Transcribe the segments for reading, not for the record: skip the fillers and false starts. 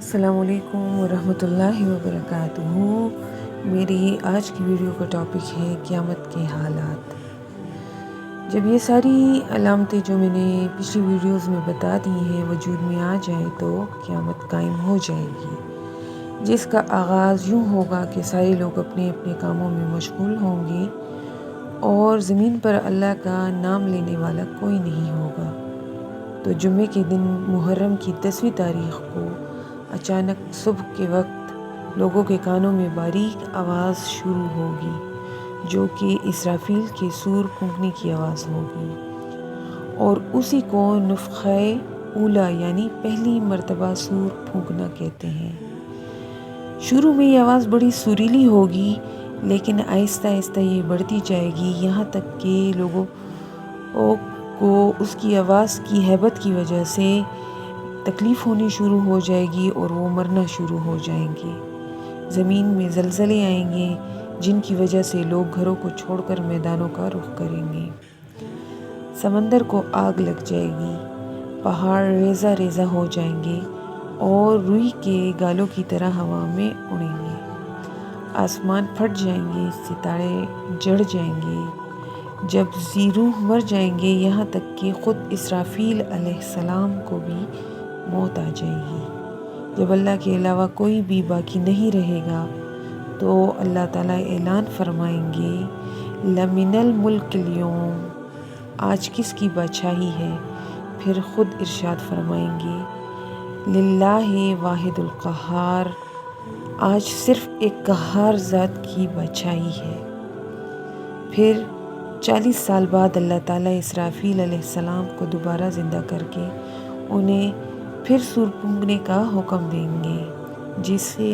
السلام علیکم ورحمۃ اللہ وبرکاتہ۔ میری آج کی ویڈیو کا ٹاپک ہے قیامت کے حالات۔ جب یہ ساری علامتیں جو میں نے پچھلی ویڈیوز میں بتا دی ہیں وجود میں آ جائیں تو قیامت قائم ہو جائے گی، جس کا آغاز یوں ہوگا کہ سارے لوگ اپنے اپنے کاموں میں مشغول ہوں گے اور زمین پر اللہ کا نام لینے والا کوئی نہیں ہوگا۔ تو جمعے کے دن محرم کی 10ویں تاریخ کو اچانک صبح کے وقت لوگوں کے کانوں میں باریک آواز شروع ہوگی جو کہ اسرافیل کے سور پھونکنے کی آواز ہوگی، اور اسی کو نفخہ اولا یعنی پہلی مرتبہ سور پھونکنا کہتے ہیں۔ شروع میں یہ آواز بڑی سریلی ہوگی، لیکن آہستہ آہستہ یہ بڑھتی جائے گی، یہاں تک کہ لوگوں کو اس کی آواز کی ہیبت کی وجہ سے تکلیف ہونی شروع ہو جائے گی اور وہ مرنا شروع ہو جائیں گے۔ زمین میں زلزلے آئیں گے جن کی وجہ سے لوگ گھروں کو چھوڑ کر میدانوں کا رخ کریں گے۔ سمندر کو آگ لگ جائے گی، پہاڑ ریزہ ریزہ ہو جائیں گے اور روئی کے گالوں کی طرح ہوا میں اڑیں گے۔ آسمان پھٹ جائیں گے، ستارے جڑ جائیں گے، جب ذی روح مر جائیں گے، یہاں تک کہ خود اسرافیل علیہ السلام کو بھی موت آ جائے گی۔ جب اللہ کے علاوہ کوئی بھی باقی نہیں رہے گا تو اللہ تعالیٰ اعلان فرمائیں گے لَمِنَ الْمُلْكِ الْيَوْمِ، آج کس کی بادشاہی ہے؟ پھر خود ارشاد فرمائیں گے لِلَّهِ واحد القہار، آج صرف ایک قہار ذات کی بادشاہی ہے۔ پھر 40 سال بعد اللہ تعالیٰ اسرافیل علیہ السلام کو دوبارہ زندہ کر کے انہیں پھر سور پھونکنے کا حکم دیں گے، جسے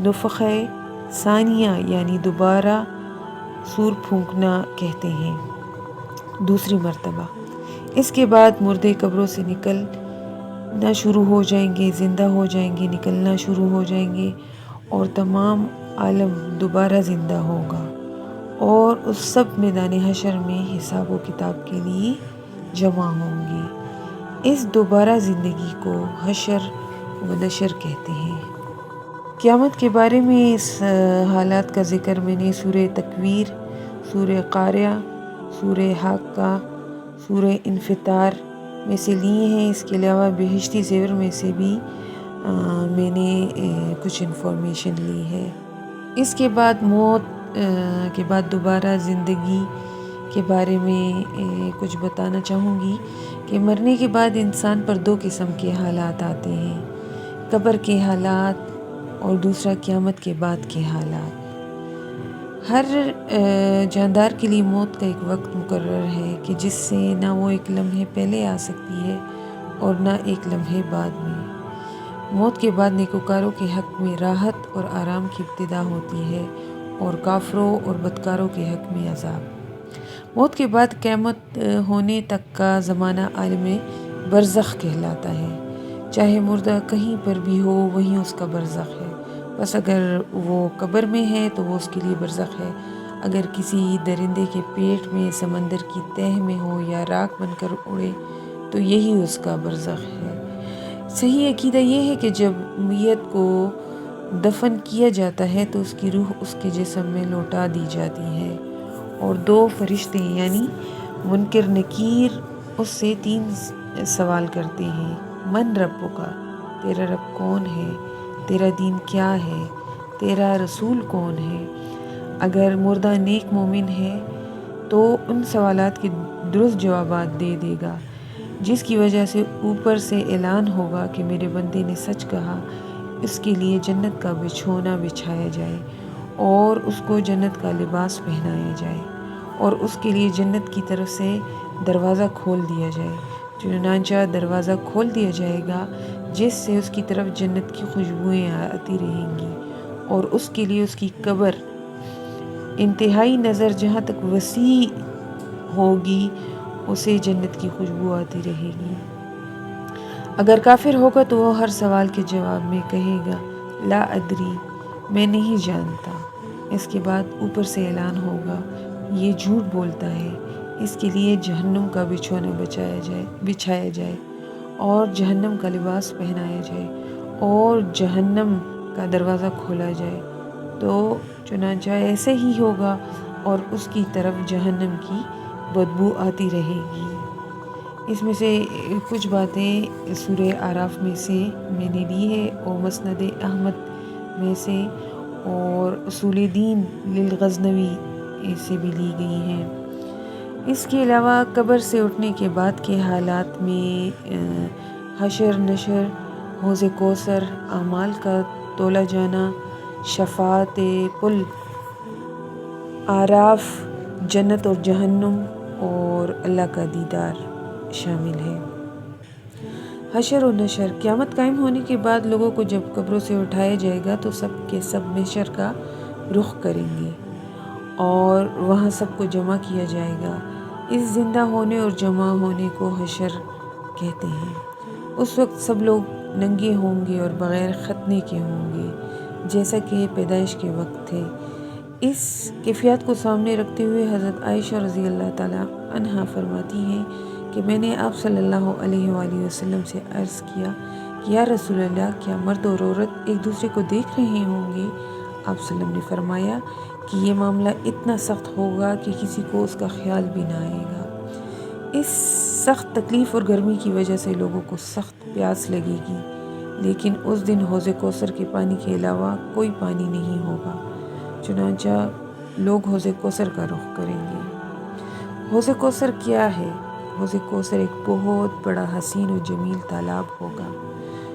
نفخہ ثانیہ یعنی دوبارہ سور پھونکنا کہتے ہیں، دوسری مرتبہ۔ اس کے بعد مردے قبروں سے نکلنا شروع ہو جائیں گے، زندہ ہو جائیں گے، نکلنا شروع ہو جائیں گے، اور تمام عالم دوبارہ زندہ ہوگا اور اس سب میدان حشر میں حساب و کتاب کے لیے جمع ہوں گے۔ اس دوبارہ زندگی کو حشر و نشر کہتے ہیں۔ قیامت کے بارے میں اس حالات کا ذکر میں نے سورہ تکویر، سورہ قاریہ، سورہ حاقہ، سورہ انفطار میں سے لیے ہیں۔ اس کے علاوہ بہشتی زیور میں سے بھی میں نے کچھ انفارمیشن لی ہے۔ اس کے بعد موت کے بعد دوبارہ زندگی کے بارے میں کچھ بتانا چاہوں گی کہ مرنے کے بعد انسان پر 2 قسم کے حالات آتے ہیں، قبر کے حالات اور دوسرا قیامت کے بعد کے حالات۔ ہر جاندار کے لیے موت کا ایک وقت مقرر ہے کہ جس سے نہ وہ ایک لمحے پہلے آ سکتی ہے اور نہ ایک لمحے بعد میں۔ موت کے بعد نیکوکاروں کے حق میں راحت اور آرام کی ابتدا ہوتی ہے اور کافروں اور بدکاروں کے حق میں عذاب۔ موت کے بعد قیامت ہونے تک کا زمانہ عالم برزخ کہلاتا ہے۔ چاہے مردہ کہیں پر بھی ہو، وہیں اس کا برزخ ہے۔ بس اگر وہ قبر میں ہے تو وہ اس کے لیے برزخ ہے، اگر کسی درندے کے پیٹ میں، سمندر کی تہہ میں ہو یا راکھ بن کر اڑے تو یہی اس کا برزخ ہے۔ صحیح عقیدہ یہ ہے کہ جب میت کو دفن کیا جاتا ہے تو اس کی روح اس کے جسم میں لوٹا دی جاتی ہے اور 2 فرشتے یعنی منکر نکیر اس سے 3 سوال کرتے ہیں: من ربک، تیرا رب کون ہے؟ تیرا دین کیا ہے؟ تیرا رسول کون ہے؟ اگر مردہ نیک مومن ہے تو ان سوالات کے درست جوابات دے دے گا، جس کی وجہ سے اوپر سے اعلان ہوگا کہ میرے بندے نے سچ کہا، اس کے لیے جنت کا بچھونا بچھایا جائے اور اس کو جنت کا لباس پہنایا جائے اور اس کے لیے جنت کی طرف سے دروازہ کھول دیا جائے۔ چنانچہ دروازہ کھول دیا جائے گا جس سے اس کی طرف جنت کی خوشبوئیں آتی رہیں گی، اور اس کے لیے اس کی قبر انتہائی نظر جہاں تک وسیع ہوگی اسے جنت کی خوشبو آتی رہے گی۔ اگر کافر ہوگا تو وہ ہر سوال کے جواب میں کہے گا لا ادری، میں نہیں جانتا۔ اس کے بعد اوپر سے اعلان ہوگا یہ جھوٹ بولتا ہے، اس کے لیے جہنم کا بچھونا بچھایا جائے اور جہنم کا لباس پہنایا جائے اور جہنم کا دروازہ کھولا جائے تو چنانچہ ایسے ہی ہوگا اور اس کی طرف جہنم کی بدبو آتی رہے گی۔ اس میں سے کچھ باتیں سورہ اعراف میں سے میں نے لی ہے اور مسند احمد میں سے اور اصول دین للغزنوی سے بھی لی گئی ہیں۔ اس کے علاوہ قبر سے اٹھنے کے بعد کے حالات میں حشر نشر، حوض کوثر، اعمال کا تولا جانا، شفاعت پل، اعراف، جنت اور جہنم اور اللہ کا دیدار شامل ہے۔ حشر و نشر، قیامت قائم ہونے کے بعد لوگوں کو جب قبروں سے اٹھایا جائے گا تو سب کے سب محشر کا رخ کریں گے اور وہاں سب کو جمع کیا جائے گا۔ اس زندہ ہونے اور جمع ہونے کو حشر کہتے ہیں۔ اس وقت سب لوگ ننگے ہوں گے اور بغیر ختنے کے ہوں گے جیسا کہ پیدائش کے وقت تھے۔ اس کیفیت کو سامنے رکھتے ہوئے حضرت عائشہ رضی اللہ تعالیٰ عنہا فرماتی ہیں کہ میں نے آپ صلی اللہ علیہ وآلہ وسلم سے عرض کیا کہ یا رسول اللہ، کیا مرد اور عورت ایک دوسرے کو دیکھ رہے ہوں گے؟ آپ صلی اللہ علیہ وسلم نے فرمایا کہ یہ معاملہ اتنا سخت ہوگا کہ کسی کو اس کا خیال بھی نہ آئے گا۔ اس سخت تکلیف اور گرمی کی وجہ سے لوگوں کو سخت پیاس لگے گی، لیکن اس دن حوض کوثر کے پانی کے علاوہ کوئی پانی نہیں ہوگا، چنانچہ لوگ حوض کوثر کا رخ کریں گے۔ حوض کوثر کیا ہے؟ حوض کوثر ایک بہت بڑا حسین و جمیل تالاب ہوگا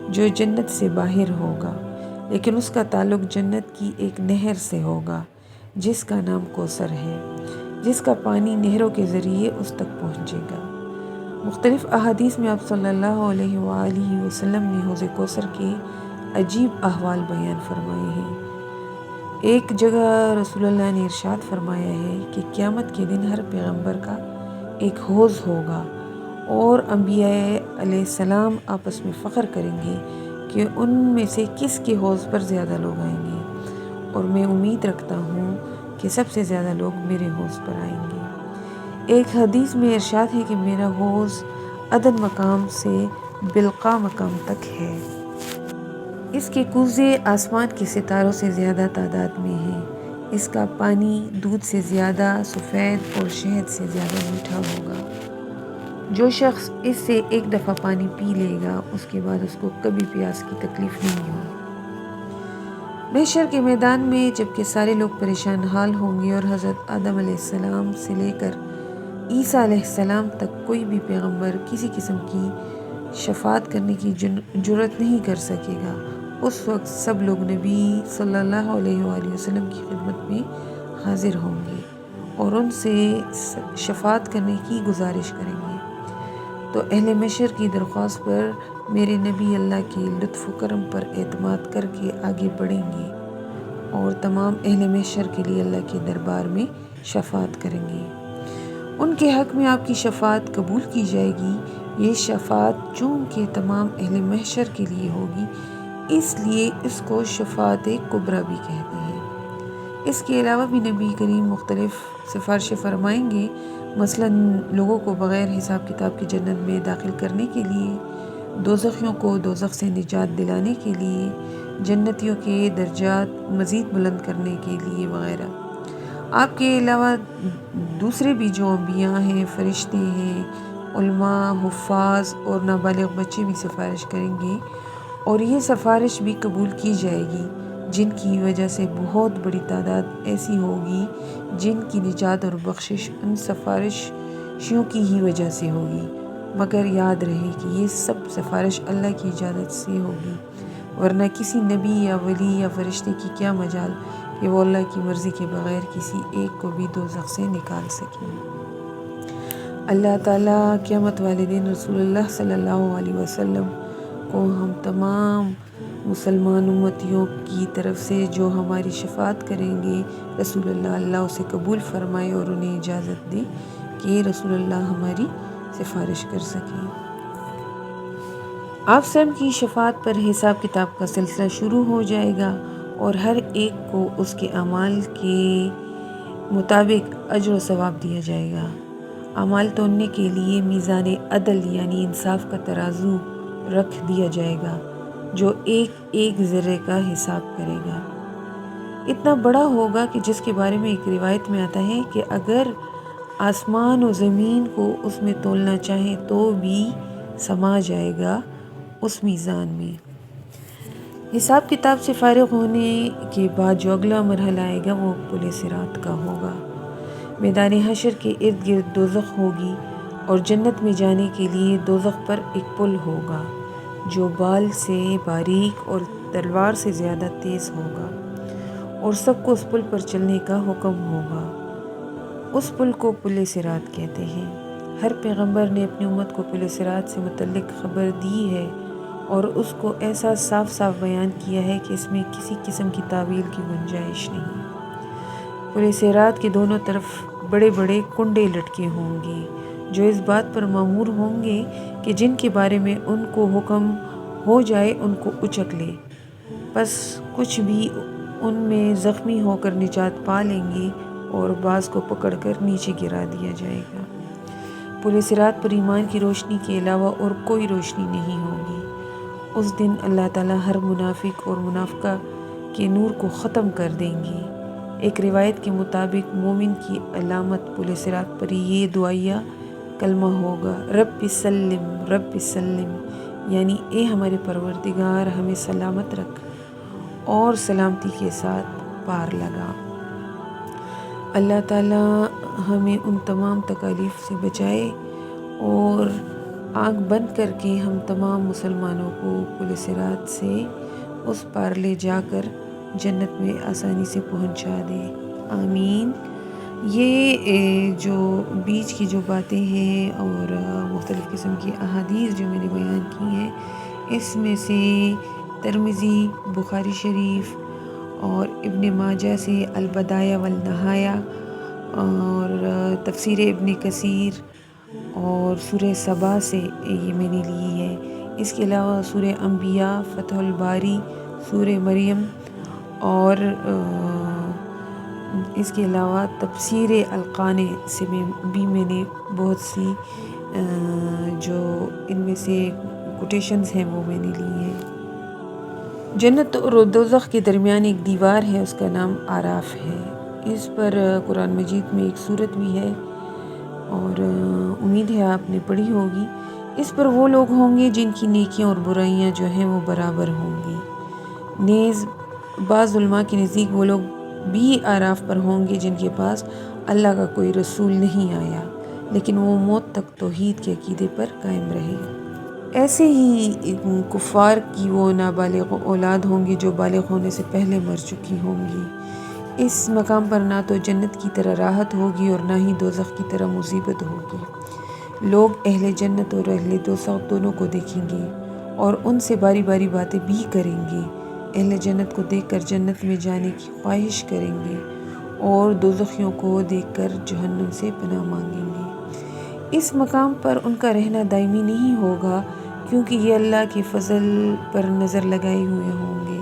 جو جنت سے باہر ہوگا، لیکن اس کا تعلق جنت کی ایک نہر سے ہوگا جس کا نام کوثر ہے، جس کا پانی نہروں کے ذریعے اس تک پہنچے گا۔ مختلف احادیث میں آپ صلی اللہ علیہ وآلہ وسلم نے حوض کوثر کے عجیب احوال بیان فرمائے ہیں۔ ایک جگہ رسول اللہ نے ارشاد فرمایا ہے کہ قیامت کے دن ہر پیغمبر کا ایک حوض ہوگا اور انبیاء علیہ السلام آپس میں فخر کریں گے کہ ان میں سے کس کے حوض پر زیادہ لوگ آئیں گے، اور میں امید رکھتا ہوں کہ سب سے زیادہ لوگ میرے حوض پر آئیں گے۔ ایک حدیث میں ارشاد ہے کہ میرا حوض عدن مقام سے بلقاء مقام تک ہے۔ اس کے کوزے آسمان کے ستاروں سے زیادہ تعداد میں ہیں۔ اس کا پانی دودھ سے زیادہ سفید اور شہد سے زیادہ میٹھا ہوگا۔ جو شخص اس سے ایک دفعہ پانی پی لے گا اس کے بعد اس کو کبھی پیاس کی تکلیف نہیں ہوگی۔ محشر کے میدان میں جبکہ سارے لوگ پریشان حال ہوں گے اور حضرت آدم علیہ السلام سے لے کر عیسیٰ علیہ السلام تک کوئی بھی پیغمبر کسی قسم کی شفاعت کرنے کی جرات نہیں کر سکے گا، اس وقت سب لوگ نبی صلی اللہ علیہ وآلہ وسلم کی خدمت میں حاضر ہوں گے اور ان سے شفاعت کرنے کی گزارش کریں گے، تو اہل محشر کی درخواست پر میرے نبی اللہ کے لطف و کرم پر اعتماد کر کے آگے بڑھیں گے اور تمام اہل محشر کے لیے اللہ کے دربار میں شفاعت کریں گے۔ ان کے حق میں آپ کی شفاعت قبول کی جائے گی۔ یہ شفاعت چونکہ تمام اہل محشر کے لیے ہوگی اس لیے اس کو شفاعت کبریٰ بھی کہتے ہیں۔ اس کے علاوہ بھی نبی کریم مختلف سفارشیں فرمائیں گے، مثلاً لوگوں کو بغیر حساب کتاب کی جنت میں داخل کرنے کے لیے، دوزخیوں کو دوزخ سے نجات دلانے کے لیے، جنتیوں کے درجات مزید بلند کرنے کے لیے وغیرہ۔ آپ کے علاوہ دوسرے بھی جو انبیاء ہیں، فرشتے ہیں، علماء، حفاظ اور نابالغ بچے بھی سفارش کریں گے اور یہ سفارش بھی قبول کی جائے گی، جن کی وجہ سے بہت بڑی تعداد ایسی ہوگی جن کی نجات اور بخشش ان سفارشیوں کی ہی وجہ سے ہوگی، مگر یاد رہے کہ یہ سب سفارش اللہ کی اجازت سے ہوگی، ورنہ کسی نبی یا ولی یا فرشتے کی کیا مجال کہ وہ اللہ کی مرضی کے بغیر کسی ایک کو بھی دوزخ سے نکال سکیں۔ اللہ تعالیٰ قیامت والے دن رسول اللہ صلی اللہ علیہ وسلم کو ہم تمام مسلمان امتیوں کی طرف سے جو ہماری شفاعت کریں گے رسول اللہ اسے قبول فرمائے اور انہیں اجازت دے کہ رسول اللہ ہماری سفارش کر سکیں۔ آپ سب کی شفاعت پر حساب کتاب کا سلسلہ شروع ہو جائے گا اور ہر ایک کو اس کے اعمال کے مطابق اجر و ثواب دیا جائے گا۔ اعمال تولنے کے لیے میزان عدل یعنی انصاف کا ترازو رکھ دیا جائے گا جو ایک ایک ذرے کا حساب کرے گا، اتنا بڑا ہوگا کہ جس کے بارے میں ایک روایت میں آتا ہے کہ اگر آسمان و زمین کو اس میں تولنا چاہیں تو بھی سما جائے گا اس میزان میں۔ حساب کتاب سے فارغ ہونے کے بعد جو اگلا مرحلہ آئے گا وہ پل صراط کا ہوگا۔ میدان حشر کے ارد گرد دوزخ ہوگی اور جنت میں جانے کے لیے دوزخ پر ایک پل ہوگا جو بال سے باریک اور تلوار سے زیادہ تیز ہوگا، اور سب کو اس پل پر چلنے کا حکم ہوگا۔ اس پل کو پل صراط کہتے ہیں۔ ہر پیغمبر نے اپنی امت کو پل صراط سے متعلق خبر دی ہے اور اس کو ایسا صاف صاف بیان کیا ہے کہ اس میں کسی قسم کی تعویل کی گنجائش نہیں۔ پل صراط کے دونوں طرف بڑے بڑے کنڈے لٹکے ہوں گے جو اس بات پر مامور ہوں گے کہ جن کے بارے میں ان کو حکم ہو جائے ان کو اچک لے، پس کچھ بھی ان میں زخمی ہو کر نجات پا لیں گے اور بعض کو پکڑ کر نیچے گرا دیا جائے گا۔ پل صراط پر ایمان کی روشنی کے علاوہ اور کوئی روشنی نہیں ہوگی۔ اس دن اللہ تعالیٰ ہر منافق اور منافقہ کے نور کو ختم کر دیں گے۔ ایک روایت کے مطابق مومن کی علامت پل صراط پر یہ دعائیہ کلمہ ہوگا، رب سلم رب سلم، یعنی اے ہمارے پروردگار ہمیں سلامت رکھ اور سلامتی کے ساتھ پار لگا۔ اللہ تعالیٰ ہمیں ان تمام تکالیف سے بچائے اور آنکھ بند کر کے ہم تمام مسلمانوں کو پل صراط سے اس پار لے جا کر جنت میں آسانی سے پہنچا دے، آمین۔ یہ جو بیچ کی جو باتیں ہیں اور مختلف قسم کی احادیث جو میں نے بیان کی ہیں، اس میں سے ترمذی، بخاری شریف اور ابن ماجہ سے البدایہ والنہایہ اور تفسیر ابن کثیر اور سورہ سبا سے یہ میں نے لی ہے۔ اس کے علاوہ سورہ انبیاء، فتح الباری، سورہ مریم اور اس کے علاوہ تفسیر القانع سے بھی میں نے بہت سی جو ان میں سے کوٹیشنز ہیں وہ میں نے لی ہیں۔ جنت اور دوزخ کے درمیان ایک دیوار ہے، اس کا نام آراف ہے۔ اس پر قرآن مجید میں ایک سورت بھی ہے اور امید ہے آپ نے پڑھی ہوگی۔ اس پر وہ لوگ ہوں گے جن کی نیکیاں اور برائیاں جو ہیں وہ برابر ہوں گی۔ نیز بعض علماء کے نزدیک وہ لوگ بھی آراف پر ہوں گے جن کے پاس اللہ کا کوئی رسول نہیں آیا لیکن وہ موت تک توحید کے عقیدے پر قائم رہے۔ ایسے ہی کفار کی وہ نابالغ اولاد ہوں گی جو بالغ ہونے سے پہلے مر چکی ہوں گی۔ اس مقام پر نہ تو جنت کی طرح راحت ہوگی اور نہ ہی دوزخ کی طرح مصیبت ہوگی۔ لوگ اہل جنت اور اہل دوزخ دونوں کو دیکھیں گے اور ان سے باری باری باتیں بھی کریں گے۔ اہل جنت کو دیکھ کر جنت میں جانے کی خواہش کریں گے اور دوزخیوں کو دیکھ کر جہنم سے پناہ مانگیں گے۔ اس مقام پر ان کا رہنا دائمی نہیں ہوگا کیونکہ یہ اللہ کے فضل پر نظر لگائے ہوئے ہوں گے۔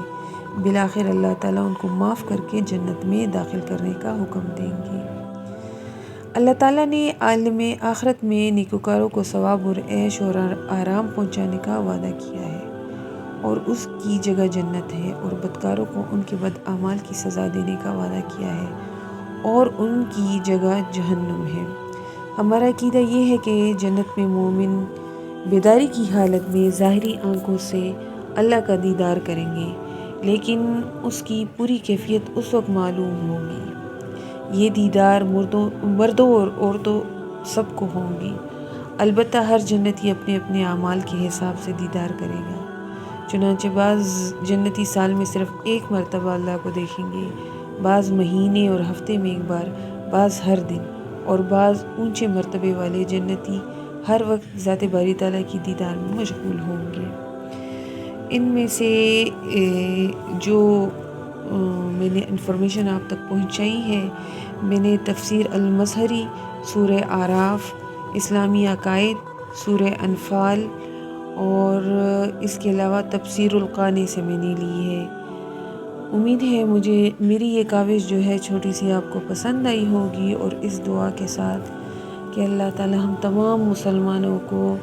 بالآخر اللہ تعالیٰ ان کو معاف کر کے جنت میں داخل کرنے کا حکم دیں گے۔ اللہ تعالیٰ نے عالم آخرت میں نیکوکاروں کو ثواب اور عیش اور آرام پہنچانے کا وعدہ کیا ہے اور اس کی جگہ جنت ہے، اور بدکاروں کو ان کے بد اعمال کی سزا دینے کا وعدہ کیا ہے اور ان کی جگہ جہنم ہے۔ ہمارا عقیدہ یہ ہے کہ جنت میں مومن بیداری کی حالت میں ظاہری آنکھوں سے اللہ کا دیدار کریں گے، لیکن اس کی پوری کیفیت اس وقت معلوم ہوگی۔ یہ دیدار مردوں اور عورتوں سب کو ہوں گی، البتہ ہر جنتی اپنے اپنے اعمال کے حساب سے دیدار کرے گا۔ چنانچہ بعض جنتی سال میں صرف ایک مرتبہ اللہ کو دیکھیں گے، بعض مہینے اور ہفتے میں ایک بار، بعض ہر دن، اور بعض اونچے مرتبے والے جنتی ہر وقت ذات باری تعالیٰ کی دیدار میں مشغول ہوں گے۔ ان میں سے جو میں نے انفارمیشن آپ تک پہنچائی ہے، میں نے تفسیر المظہری، سورہ آراف، اسلامی عقائد، سورہ انفال اور اس کے علاوہ تفسیر القانع سے میں نے لی ہے۔ امید ہے میری یہ کاوش جو ہے چھوٹی سی آپ کو پسند آئی ہوگی، اور اس دعا کے ساتھ کہ اللہ تعالی ہم تمام مسلمانوں کو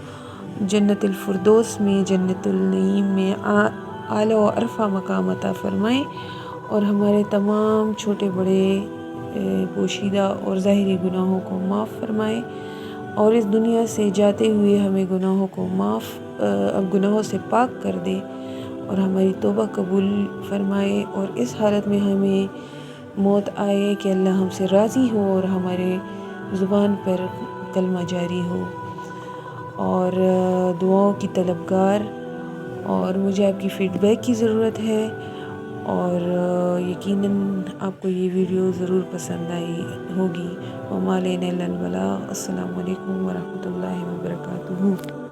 جنت الفردوس میں، جنت النعیم میں اعلیٰ و عرفہ مقام عطا فرمائے اور ہمارے تمام چھوٹے بڑے پوشیدہ اور ظاہری گناہوں کو معاف فرمائے اور اس دنیا سے جاتے ہوئے ہمیں گناہوں سے پاک کر دے اور ہماری توبہ قبول فرمائے اور اس حالت میں ہمیں موت آئے کہ اللہ ہم سے راضی ہو اور ہمارے زبان پر کلمہ جاری ہو. اور دعاؤں کی طلبگار، اور مجھے آپ کی فیڈ بیک کی ضرورت ہے اور یقیناً آپ کو یہ ویڈیو ضرور پسند آئی ہوگی. وما علینا الا البلاغ. السلام علیکم ورحمۃ اللہ وبرکاتہ.